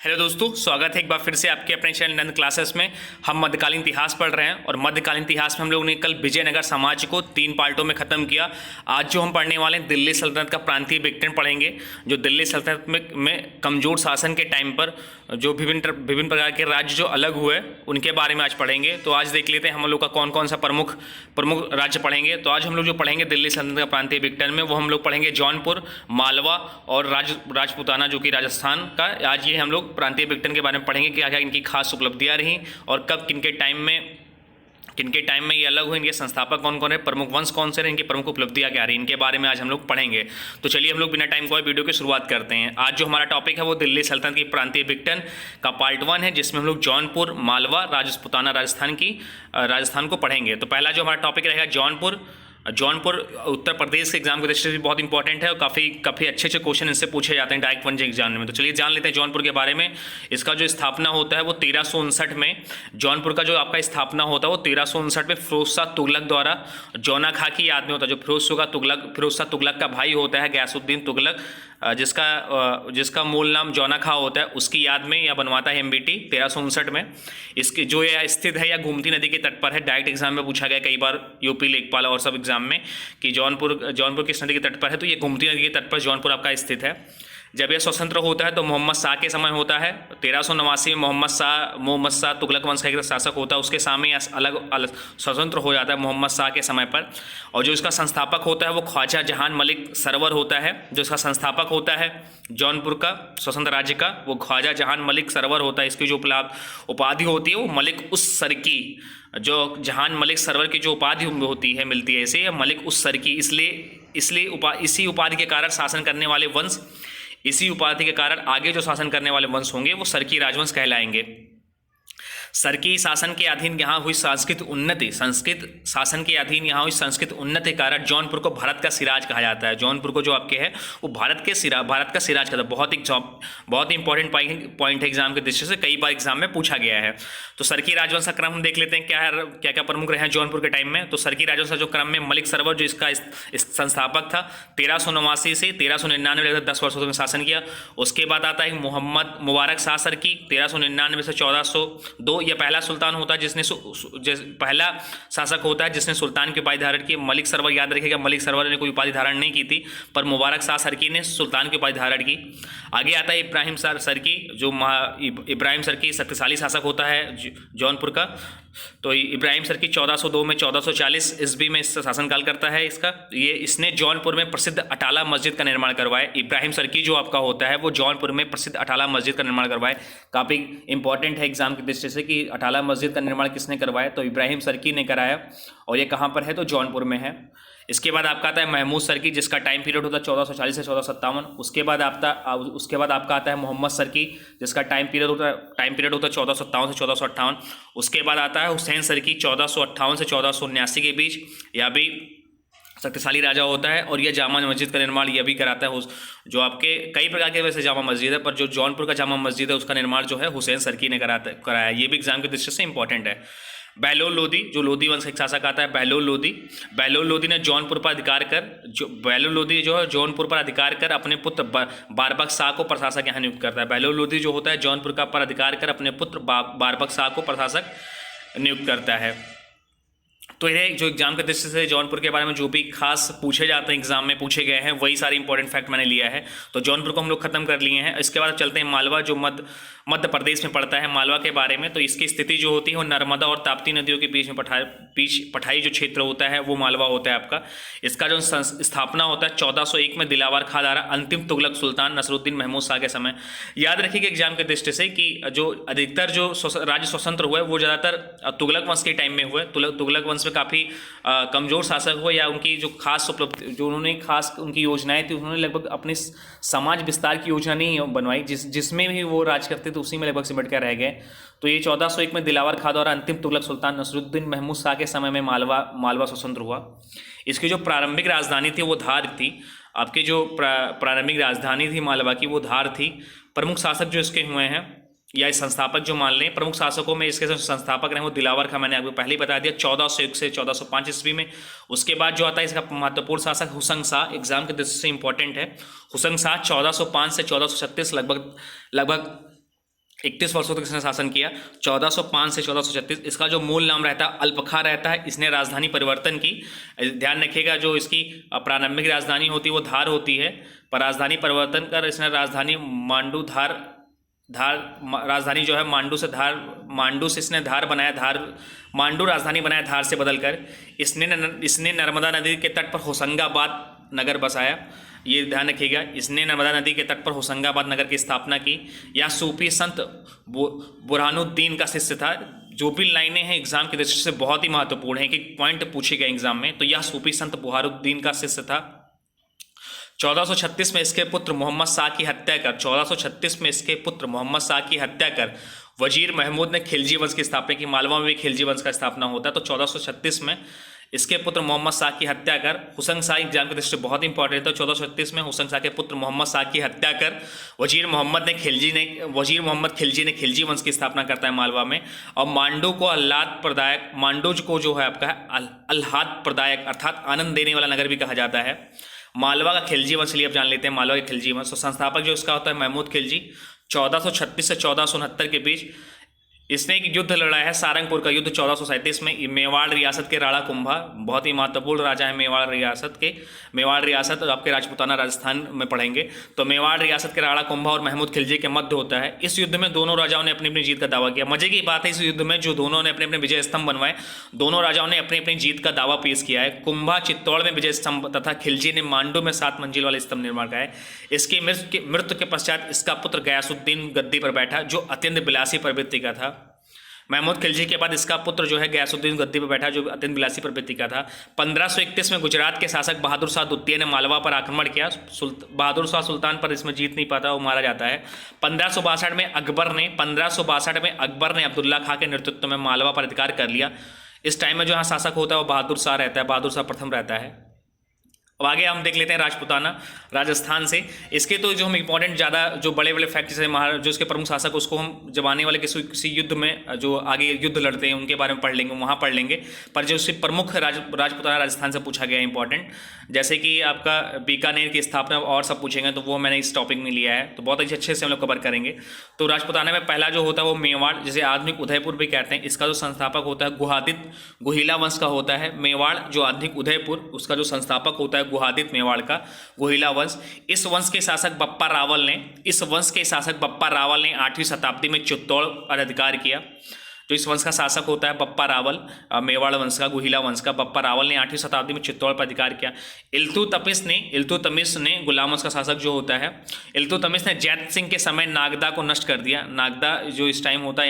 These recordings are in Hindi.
हेलो दोस्तों, स्वागत है एक बार फिर से आपके अपने चैनल नंद क्लासेस में। हम मध्यकालीन इतिहास पढ़ रहे हैं और मध्यकालीन इतिहास में हम लोगों ने कल विजयनगर साम्राज्य को 3 पार्टों में ख़त्म किया। आज जो हम पढ़ने वाले हैं दिल्ली सल्तनत का प्रांतीय विघटन पढ़ेंगे, जो दिल्ली सल्तनत में कमज़ोर शासन के टाइम पर जो विभिन्न प्रकार के राज्य जो अलग हुए उनके बारे में आज पढ़ेंगे। तो आज देख लेते हैं हम लोग का कौन कौन सा प्रमुख राज्य पढ़ेंगे। तो आज हम लोग जो पढ़ेंगे दिल्ली सल्तनत का प्रांतीय विघटन में, वो हम लोग पढ़ेंगे जौनपुर, मालवा और राजपूताना जो कि राजस्थान का। आज ये हम लोग प्रांतीय विघटन के बारे में पढ़ेंगे कि क्या क्या इनकी खास उपलब्धियां रहीं और कब किनके टाइम में ये अलग हुए, इनके संस्थापक कौन कौन है, प्रमुख वंश कौन से रहे, इनकी प्रमुख उपलब्धियां क्या रही, इनके बारे में आज हम लोग पढ़ेंगे। तो चलिए हम लोग बिना टाइम को वीडियो की शुरुआत करते हैं। आज जो हमारा टॉपिक है वो दिल्ली सल्तनत की प्रांतीय विघटन का पार्ट 1 है, जिसमें हम लोग जौनपुर, मालवा, राजपूताना राजस्थान को पढ़ेंगे। तो पहला जो हमारा टॉपिक रहेगा जौनपुर उत्तर प्रदेश के एग्जाम की दृष्टि से बहुत इंपॉर्टेंट है और काफ़ी अच्छे क्वेश्चन इनसे पूछे जाते हैं डायरेक्ट 1G एग्जाम में। तो चलिए जान लेते हैं जौनपुर के बारे में। इसका जो स्थापना होता है वो 1359 में, जौनपुर का जो आपका स्थापना होता है वो 1359 में फिरोज शाह तुगलक द्वारा जौना खां की याद में होता है। जो फिरोज शाह तुगलक का भाई होता है गयासुद्दीन तुगलक, जिसका मूल नाम जौना खां होता है, उसकी याद में यह बनवाता है MBT 1359 में। इसकी जो यह स्थित है या गोमती नदी के तट पर है। डायरेक्ट एग्जाम में पूछा गया कई बार यूपी, लेखपाल और सब एग्जाम में कि जौनपुर किस नदी के तट पर है, तो ये गोमती नदी के तट पर जौनपुर आपका स्थित है। जब यह स्वतंत्र होता है तो मोहम्मद शाह के समय होता है। 1389 में मोहम्मद शाह तुगलक वंश का एक शासक होता है, उसके सामने अलग स्वतंत्र हो जाता है मोहम्मद शाह के समय पर। और जो इसका संस्थापक होता है वो ख्वाजा जहान मलिक सरवर होता है। जो इसका संस्थापक होता है जौनपुर का स्वतंत्र राज्य का, वो ख्वाजा जहान मलिक सरवर होता है। इसकी जो उपाधि होती है वो मलिक उस सरकी, जो जहान मलिक सरवर की जो उपाधि होती है मिलती है इसे मलिक उस सरकी। इसी उपाधि के कारण शासन करने वाले वंश, इसी उपाधि के कारण आगे जो शासन करने वाले वंश होंगे वो सरकी राजवंश कहलाएंगे। सरकी शासन के अधीन यहाँ हुई संस्कृत उन्नति के कारण जौनपुर को भारत का सिराज कहा जाता है। जौनपुर को जो आपके है वो भारत का सिराज कहता है। बहुत ही इंपॉर्टेंट पॉइंट है एग्जाम के दृष्टि से, कई बार एग्जाम में पूछा गया है। तो सरकी राजवंश का क्रम हम देख लेते हैं क्या क्या प्रमुख रहे हैं जौनपुर के टाइम में। तो सरकी राजवंश का जो क्रम में मलिक सरवर जो इसका संस्थापक था, 1389 से 1399 तक 10 वर्षों में शासन किया। उसके बाद आता है मोहम्मद मुबारक शाह सरकी, 1399 से 1402। यह पहला सुल्तान होता है पहला शासक होता है जिसने सुल्तान की उपाधि धारण की। मलिक सरवर याद रखिएगा, मलिक सरवर ने कोई उपाधि धारण नहीं की थी, पर मुबारक शाह सरकी ने सुल्तान की उपाधि धारण की। आगे आता है इब्राहिम सरकी, जो इब्राहिम सरकी शक्तिशाली शासक होता है जौनपुर का। तो इब्राहिम सरकी 1402 में 1440 ईस्वी में शासनकाल करता है इसने जौनपुर में प्रसिद्ध अटाला मस्जिद का निर्माण करवाया। इब्राहिम सरकी जो आपका होता है वो जौनपुर में प्रसिद्ध अटाला मस्जिद का निर्माण करवाया। काफ़ी इंपॉर्टेंट है एग्जाम की दृष्टि से कि अटाला मस्जिद का निर्माण किसने करवाया, तो इब्राहिम सरकी ने कराया। और ये कहाँ पर है, तो जौनपुर में है। इसके बाद आपका आता है महमूद सरकी, जिसका टाइम पीरियड होता है 1440 से 1457। उसके बाद आपका आता है मोहम्मद सरकी, जिसका टाइम पीरियड होता है 1457 से 1458। उसके बाद आता है हुसैन सरकी 1458 से 1479 के बीच। यह भी शक्तिशाली राजा होता है और यह जामा मस्जिद का निर्माण यह भी कराता है। जो आपके कई प्रकार के वैसे जामा मस्जिद है, पर जो जौनपुर का जामा मस्जिद है उसका निर्माण जो है हुसैन सरकी ने कराया। ये भी एग्जाम की दृष्टि से इंपॉर्टेंट है। बहलोल लोदी, जो लोदी वंश एक शासक आता है, बहलोल लोदी ने जौनपुर पर अधिकार कर अपने पुत्र बारबक शाह को प्रशासक यहाँ नियुक्त करता है। बहलोल लोदी जो होता है जौनपुर का पर अधिकार कर अपने पुत्र बारबक शाह को प्रशासक नियुक्त करता है। तो ये जो एग्जाम के दृष्टि से जौनपुर के बारे में जो भी खास पूछे जाते हैं एग्जाम में पूछे गए हैं वही सारे इंपॉर्टेंट फैक्ट मैंने लिया है। तो जौनपुर को हम लोग खत्म कर लिए हैं। इसके बाद चलते हैं मालवा, जो मध्य प्रदेश में पड़ता है। मालवा के बारे में तो इसकी स्थिति जो होती है वो नर्मदा और ताप्ती नदियों के बीच में पठाई जो क्षेत्र होता है वो मालवा होता है आपका। इसका जो स्थापना होता है 1401 में दिलावर खां द्वारा अंतिम तुगलक सुल्तान नसरुद्दीन महमूद शाह के समय। याद रखिएगा एग्जाम के दृष्टि से कि जो अधिकतर जो राज्य स्वतंत्र हुए वो ज़्यादातर तुगलक वंश के टाइम में हुए। तुगलक वंश में काफ़ी कमज़ोर शासक हुए, या उनकी जो खास उपलब्धि जो उन्होंने खास उनकी योजनाएं थी, उन्होंने लगभग अपने समाज विस्तार की योजना नहीं बनवाई, जिसमें भी वो राज करते थे उसी में लगभग सिमट कर रह गए। तो ये 1401 में दिलावर खां द्वारा अंतिम तुगलक सुल्तान नसरुद्दीन महमूद शाह के समय में मालवा स्वतंत्र हुआ। इसकी जो प्रारंभिक राजधानी थी वो धार थी। आपकी जो प्रारंभिक राजधानी थी मालवा की वो धार थी। प्रमुख शासक जो इसके हुए हैं या इस संस्थापक जो मान लें, प्रमुख शासकों में इसके संस्थापक रहे वो दिलावर खां, मैंने आपको पहले ही बता दिया 1401 से 1405 ईस्वी में। उसके बाद जो आता है इसका महत्वपूर्ण शासक हुसैन शाह, एग्जाम के दृष्टि से इंपॉर्टेंट है। हुसैन शाह 1405 से 1436 लगभग 31 वर्षों तक इसने शासन किया, 1405 से 1436। इसका जो मूल नाम रहता है अल्पखा रहता है। इसने राजधानी परिवर्तन की, ध्यान रखिएगा, जो इसकी प्रारंभिक राजधानी होती है वो धार होती है, पर राजधानी परिवर्तन कर इसने राजधानी मांडू राजधानी जो है मांडू से इसने धार बनाया, मांडू राजधानी बनाया धार से बदलकर। इसने नर्मदा नदी के तट पर होशंगाबाद नगर बसाया, ये ध्यान रखिएगा। इसने नर्मदा नदी के तट पर होशंगाबाद नगर की स्थापना की। यह सूफी संत बुरहानुद्दीन का शिष्य था। जो भी लाइनें हैं एग्जाम की दृष्टि से बहुत ही महत्वपूर्ण है कि पॉइंट पूछे गए एग्जाम में, तो यह सूफी संत बुरहानुद्दीन का शिष्य था। 1436 में इसके पुत्र मोहम्मद शाह की हत्या कर 1436 में इसके पुत्र मोहम्मद शाह की हत्या कर वजीर महमूद ने खिलजी वंश की स्थापना की। मालवा में भी खिलजी वंश का स्थापना होता है। तो 1436 में इसके पुत्र मोहम्मद शाह की हत्या कर, हुसैन शाह एग्जाम की दृष्टि से बहुत इंपॉर्टेंट है। 1436 में हुसैन शाह के पुत्र मोहम्मद शाह की हत्या कर वजीर मोहम्मद खिलजी ने खिलजी वंश की स्थापना करता है मालवा में। और मांडू को जो है आपका आह्लाद प्रदायक अर्थात आनंद देने वाला नगर भी कहा जाता है। मालवा का खिलजी वंश लिए आप जान लेते हैं, मालवा के खिलजी वंश। तो संस्थापक जो इसका होता है महमूद खिलजी। 1436 से 1469 के बीच इसने एक युद्ध लड़ा है, सारंगपुर का युद्ध 1437 में। मेवाड़ रियासत के राणा कुंभा बहुत ही महत्वपूर्ण राजा है मेवाड़ रियासत और आपके राजपूताना राजस्थान में पढ़ेंगे। तो मेवाड़ रियासत के राणा कुंभा और महमूद खिलजी के मध्य होता है। इस युद्ध में दोनों राजाओं ने अपनी अपनी जीत का दावा किया। मजे की बात है, इस युद्ध में जो दोनों ने अपने अपने विजय स्तंभ बनवाए, दोनों राजाओं ने अपनी अपनी जीत का दावा पेश किया है। कुंभा चित्तौड़ में विजय स्तंभ तथा खिलजी ने मांडू में 7 मंजिल वाले स्तंभ निर्माण किया है। इसकी मृत्यु के पश्चात इसका पुत्र गयासुद्दीन गद्दी पर बैठा, जो अत्यंत विलासी प्रवृत्ति का था। महमूद खिलजी के बाद इसका पुत्र जो है गयासुद्दीन गद्दी पर बैठा, जो अत्यंत विलासी प्रवृत्ति का था। 1531 में गुजरात के शासक बहादुर शाह द्वितीय ने मालवा पर आक्रमण किया। बहादुर शाह सुल्तान पर इसमें जीत नहीं पाता, वो मारा जाता है। 1562 में अकबर ने अब्दुल्ला खां के नेतृत्व में मालवा पर अधिकार कर लिया। इस टाइम में जो यहाँ शासक होता है वो बहादुर शाह रहता है, बहादुर शाह प्रथम रहता है। अब आगे हम देख लेते हैं राजपूताना राजस्थान से। इसके तो जो हम इंपॉर्टेंट ज़्यादा जो बड़े बड़े फैक्ट्स हैं, जो इसके प्रमुख शासक, उसको हम जब आने वाले किसी युद्ध में जो आगे युद्ध लड़ते हैं उनके बारे में पढ़ लेंगे, वहाँ पढ़ लेंगे। पर जो इससे प्रमुख राजपूताना राजस्थान से पूछा गया इंपॉर्टेंट, जैसे कि आपका बीकानेर की स्थापना और सब पूछेंगे, तो वो मैंने इस टॉपिक में लिया है, तो बहुत अच्छे से हम लोग कवर करेंगे। तो राजपूताना में पहला जो होता है वो मेवाड़, जिसे आधुनिक उदयपुर भी कहते हैं। इसका जो संस्थापक होता है गुहिला वंश का होता है। मेवाड़ जो आधुनिक उदयपुर, उसका जो संस्थापक होता है गुहादित मेवाड़ का गुहिला वंश। इस वंश के शासक बप्पा रावल ने 8वीं शताब्दी में चित्तौड़ पर अधिकार किया। जो इस वंश का शासक होता है बप्पा रावल, मेवाड़ वंश का, गुहिला वंश का, बप्पा रावल ने 8वीं शताब्दी में चित्तौड़ पर अधिकार किया। इल्तुतमिश ने गुलाम वंश का शासक जो होता है, इल्तुतमिश ने जैत सिंह के समय नागदा को नष्ट कर दिया। नागदा जो इस टाइम होता है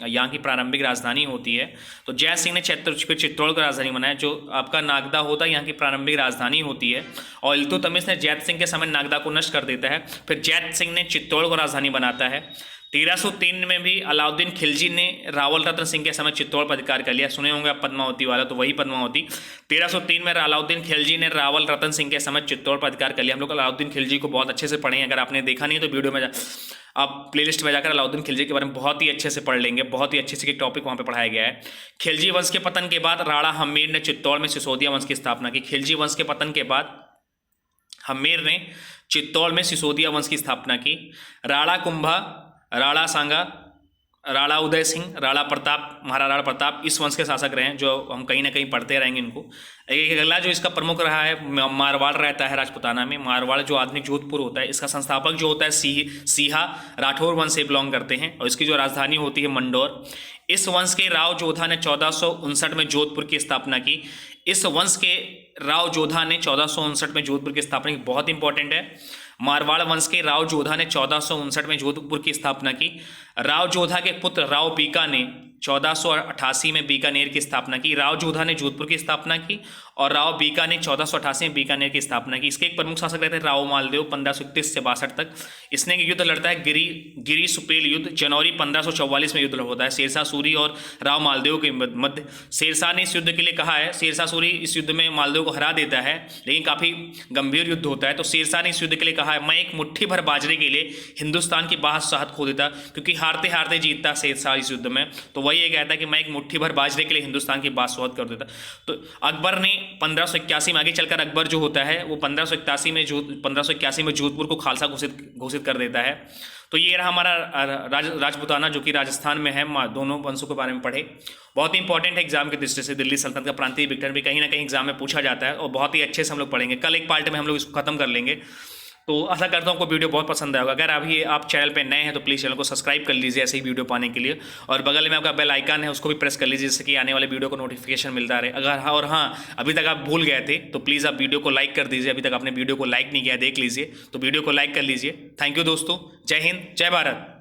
यहाँ की प्रारंभिक राजधानी होती है। तो जैत सिंह ने फिर चित्तौड़ को राजधानी बनाया। जो आपका नागदा होता है यहाँ की प्रारंभिक राजधानी होती है, और इल्तुतमिश ने जैत सिंह के समय नागदा को नष्ट कर देता है। फिर जैत सिंह ने चित्तौड़ को राजधानी बनाता है। 1303 में भी अलाउद्दीन खिलजी ने रावल रतन सिंह के समय चित्तौड़ पर अधिकार कर लिया। सुने होंगे आप पद्मावती वाला, तो वही पद्मावती। 1303 में अलाउद्दीन खिलजी ने रावल रतन सिंह के समय चित्तौड़ पर अधिकार कर लिया। हम लोग अलाउद्दीन खिलजी को बहुत अच्छे से पढ़े हैं। अगर आपने देखा नहीं है तो वीडियो में आप प्लेलिस्ट में जाकर अलाउद्दीन खिलजी के बारे में बहुत ही अच्छे से पढ़ लेंगे। बहुत ही अच्छे से एक टॉपिक वहाँ पे पढ़ाया गया है। खिलजी वंश के पतन के बाद राणा हम्मीर ने चित्तौड़ में सिसोदिया वंश की स्थापना की। खिलजी वंश के पतन के बाद हम्मीर ने चित्तौड़ में सिसोदिया वंश की स्थापना की। राणा कुंभा, राणा सांगा, राणा उदय सिंह, राणा प्रताप, महाराणा प्रताप इस वंश के शासक रहे हैं, जो हम कहीं ना कहीं पढ़ते रहेंगे इनको। एक अगला जो इसका प्रमुख रहा है मारवाड़ रहता है राजपूताना में। मारवाड़ जो आधुनिक जोधपुर होता है, इसका संस्थापक जो होता है सीहा राठौर वंश से बिलोंग करते हैं, और इसकी जो राजधानी होती है मंडौर। इस वंश के राव जोधा ने 1459 में जोधपुर की स्थापना की। इस वंश के राव जोधा ने 1459 में जोधपुर की स्थापना की, बहुत इंपॉर्टेंट है। मारवाड़ वंश के राव जोधा ने 1459 में जोधपुर की स्थापना की। राव जोधा के पुत्र राव बीका ने 1488 में बीकानेर की स्थापना की। राव जोधा ने जोधपुर की स्थापना की और राव बीका ने 1488 में बीकानेर की स्थापना की। इसके एक प्रमुख शासक रहते हैं राव मालदेव 1531 से 62 तक। इसने एक युद्ध लड़ता है गिरी सुपेल युद्ध। जनवरी 1544 में युद्ध होता है शेरशाह सूरी और राव मालदेव के मध्य। शेरशाह ने इस युद्ध के लिए कहा है, शेरशाह सूरी इस युद्ध में मालदेव को हरा देता है, लेकिन काफ़ी गंभीर युद्ध होता है। तो शेरशाह ने इस युद्ध के लिए कहा है, मैं एक मुट्ठी भर बाजरे के लिए हिंदुस्तान की 62 शहद खो देता, क्योंकि हारते हारते जीतता शेरशाह इस युद्ध में। तो वही ये कहता है कि मैं एक मुट्ठी भर बाजरे के लिए हिंदुस्तान की बात कर देता। तो अकबर ने 1581 में, आगे चलकर अकबर जो होता है वो 1581 में जोधपुर को खालसा घोषित कर देता है। तो ये रहा हमारा राजपूताना जो कि राजस्थान में है। दोनों वंशों के बारे में पढ़े, बहुत ही इंपॉर्टेंट है एग्जाम की दृष्टि से। दिल्ली सल्तनत का प्रांतीय विघटन भी कहीं ना कहीं एग्जाम में पूछा जाता है और बहुत ही अच्छे से हम लोग पढ़ेंगे। कल एक पार्ट में हम लोग इसको खत्म कर लेंगे। तो आशा करता हूँ आपको वीडियो बहुत पसंद आएगा। अगर अभी आप चैनल पे नए हैं तो प्लीज़ चैनल को सब्सक्राइब कर लीजिए ऐसे ही वीडियो पाने के लिए, और बगल में आपका बेल आइकन है उसको भी प्रेस कर लीजिए जिससे कि आने वाले वीडियो को नोटिफिकेशन मिलता रहे। अगर हाँ, और हाँ, अभी तक आप भूल गए थे तो प्लीज़ आप वीडियो को लाइक कर दीजिए। अभी तक आपने वीडियो को लाइक नहीं किया, देख लीजिए, तो वीडियो को लाइक कर लीजिए। थैंक यू दोस्तों, जय हिंद, जय भारत।